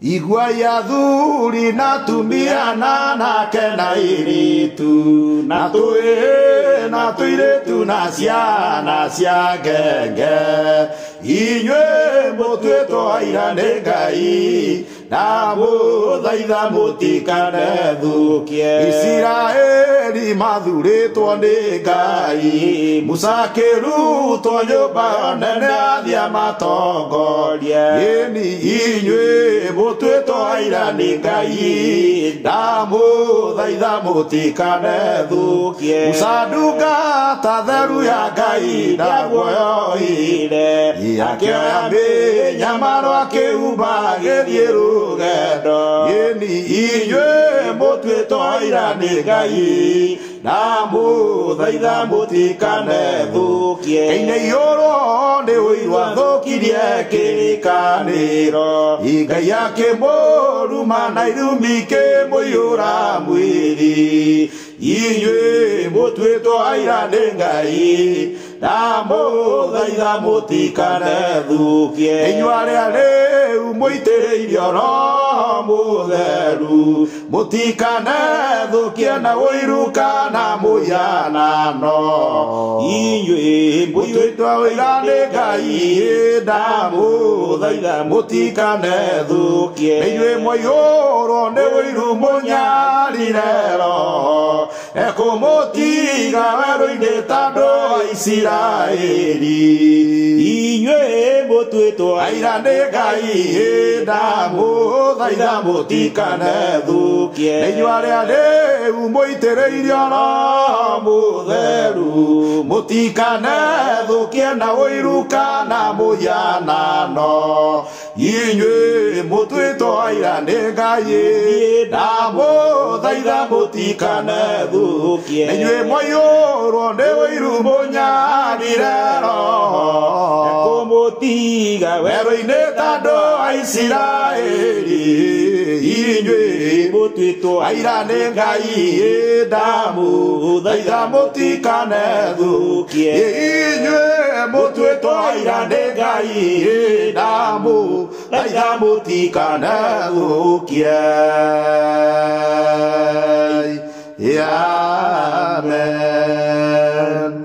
Igua ya thuri na tumia na kena iritu na tuiretu na cia ngenge inywe mutwetwo aira nĩ Ngai na muthaitha mutikane thukie Isiraeli mathurĩtwo nĩ Ngai Musa akĩrutwo nyũmba nene athia matongorie ĩni inywe mutwetwo aira nĩ Ngai na muthaitha mutikane thukie Musa ndungata theru ya Ngai ndaguoyoire akĩoya mĩnyamaro akĩhumba agĩthiĩ rũgendo ĩni inywe mutwetwo aira nĩ Ngai na muthaitha mutikane thukie Kaine igũrũ nĩ ũiru athũkirie kĩrĩkanĩro Ngai akĩmũruma na irumi kĩmũiyũra mwĩrĩ inywe mutwetwo aira nĩ Ngai na muthaitha mutikane thukie inyuĩ arĩa rĩu mũitĩrĩirio Roho Mũtheru mutikane thukie na ũiru kana mũhianano inyuĩ mutwetwo aira nĩ Ngai na muthaitha mutikane thukie inyuĩ mwaiyũrwo nĩ ũiru mũnyarire Roho ekũmũtiga werũ-inĩ ta andũ a Isiraeli inyuĩ mutwetwo aira nĩ Ngai na muthaitha mutikane thukie inyuĩ arĩa rĩu mũitĩrĩirio Roho Mũtheru mutikane thukie na ũiru kana mũhianano inyuĩ mutwetwo aira nĩ Ngai na muthaitha mutikane thukie inyuĩ mwaiyũrwo nĩ ũiru mũnyarire Roho ekũmũtiga werũ-inĩ ta andũ a Isiraeli inyuĩ mutwetwo aira nĩ Ngai na muthaitha mutikane thukie inyuĩ mutwetwo aira nĩ Ngai na muthaitha mutikane thukie Amen.